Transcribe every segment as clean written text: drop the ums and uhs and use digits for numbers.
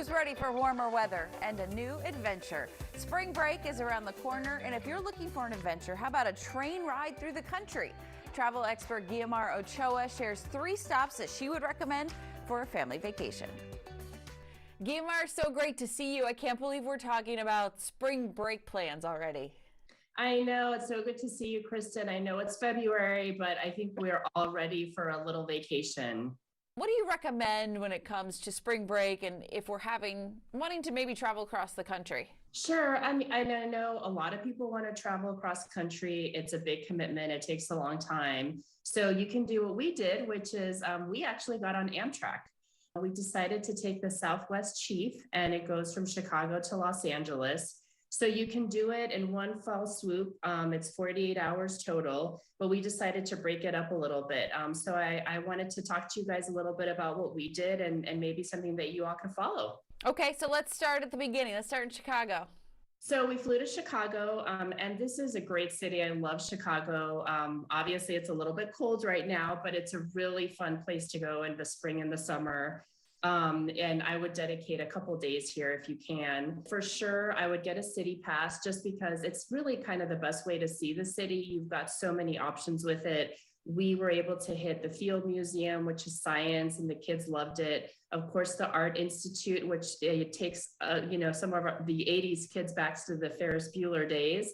Who's ready for warmer weather and a new adventure? Spring break is around the corner, and if you're looking for an adventure, how about a train ride through the country? Travel expert Guomar Ochoa shares 3 stops that she would recommend for a family vacation. Guomar, so great to see you. I can't believe we're talking about spring break plans already. I know, it's so good to see you, Kristen. I know it's February, but I think we're all ready for a little vacation. What do you recommend when it comes to spring break and if we're wanting to maybe travel across the country? Sure. I mean, I know a lot of people want to travel across country. It's a big commitment. It takes a long time. So you can do what we did, which is we actually got on Amtrak. We decided to take the Southwest Chief, and it goes from Chicago to Los Angeles. So you can do it in one fell swoop. It's 48 hours total, but we decided to break it up a little bit. So I wanted to talk to you guys a little bit about what we did and maybe something that you all can follow. Okay, so let's start at the beginning. Let's start in Chicago. So we flew to Chicago, and this is a great city. I love Chicago. Obviously, it's a little bit cold right now, but it's a really fun place to go in the spring and the summer. And I would dedicate a couple days here if you can. For sure, I would get a city pass just because it's really kind of the best way to see the city. You've got so many options with it. We were able to hit the Field Museum, which is science, and the kids loved it. Of course, the Art Institute, which it takes, some of the 80s kids back to the Ferris Bueller days.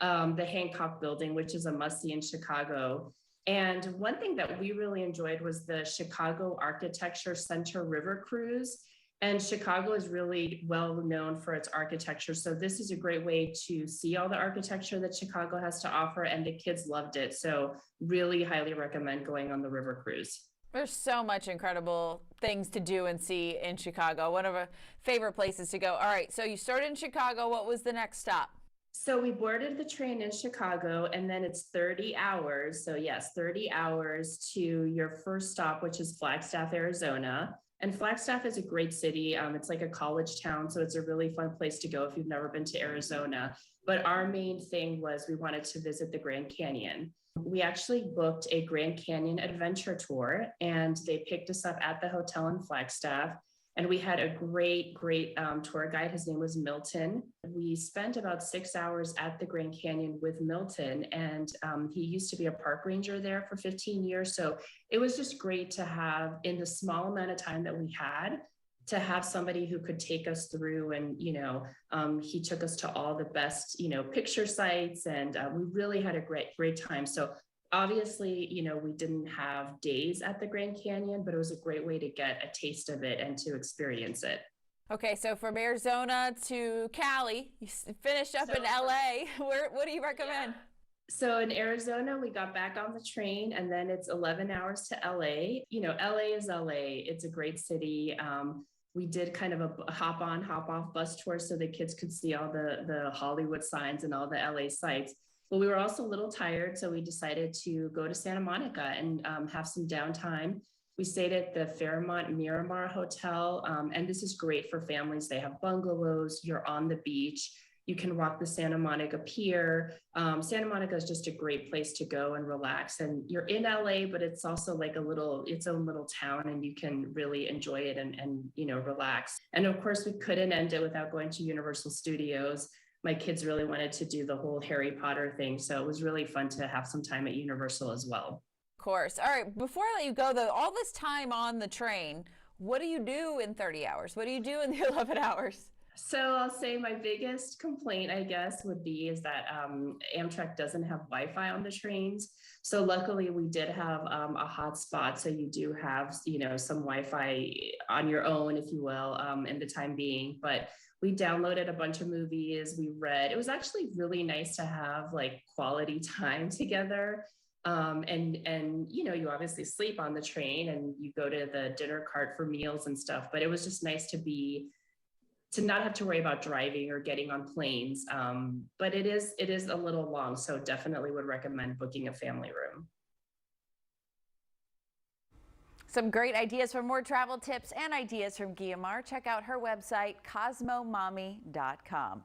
The Hancock Building, which is a must-see in Chicago. And one thing that we really enjoyed was the Chicago Architecture Center River Cruise. And Chicago is really well known for its architecture. So this is a great way to see all the architecture that Chicago has to offer, and the kids loved it. So really highly recommend going on the river cruise. There's so much incredible things to do and see in Chicago. One of our favorite places to go. All right, so you started in Chicago. What was the next stop? So we boarded the train in Chicago, and then it's 30 hours. So yes, 30 hours to your first stop, which is Flagstaff, Arizona. And Flagstaff is a great city. It's like a college town, so it's a really fun place to go if you've never been to Arizona. But our main thing was we wanted to visit the Grand Canyon. We actually booked a Grand Canyon adventure tour, and they picked us up at the hotel in Flagstaff. And we had a great tour guide. His name was Milton. We spent about 6 hours at the Grand Canyon with Milton, and he used to be a park ranger there for 15 years. So it was just great to have, in the small amount of time that we had, to have somebody who could take us through. And, he took us to all the best, picture sites, and we really had a great time. So obviously, we didn't have days at the Grand Canyon, but it was a great way to get a taste of it and to experience it. Okay, so from Arizona to Cali, you finished up in LA. What do you recommend? Yeah. So in Arizona, we got back on the train, and then it's 11 hours to LA. LA is LA. It's a great city. We did kind of a hop on, hop off bus tour so the kids could see all the Hollywood signs and all the LA sites. But we were also a little tired, so we decided to go to Santa Monica and have some downtime. We stayed at the Fairmont Miramar Hotel, and this is great for families. They have bungalows, you're on the beach, you can walk the Santa Monica Pier. Santa Monica is just a great place to go and relax. And you're in LA, but it's also like its own little town, and you can really enjoy it and relax. And of course, we couldn't end it without going to Universal Studios. My kids really wanted to do the whole Harry Potter thing, so it was really fun to have some time at Universal as well. Of course. All right, before I let you go, though, all this time on the train, what do you do in 30 hours? What do you do in the 11 hours? So I'll say my biggest complaint, I guess, is that Amtrak doesn't have Wi-Fi on the trains. So luckily we did have a hotspot. So you do have, some Wi-Fi on your own, if you will, in the time being. But we downloaded a bunch of movies, we read. It was actually really nice to have like quality time together. You obviously sleep on the train and you go to the dinner cart for meals and stuff, but it was just nice to not have to worry about driving or getting on planes. But it is a little long, so definitely would recommend booking a family room. Some great ideas for more travel tips and ideas from Guomar. Check out her website, cosmomommy.com.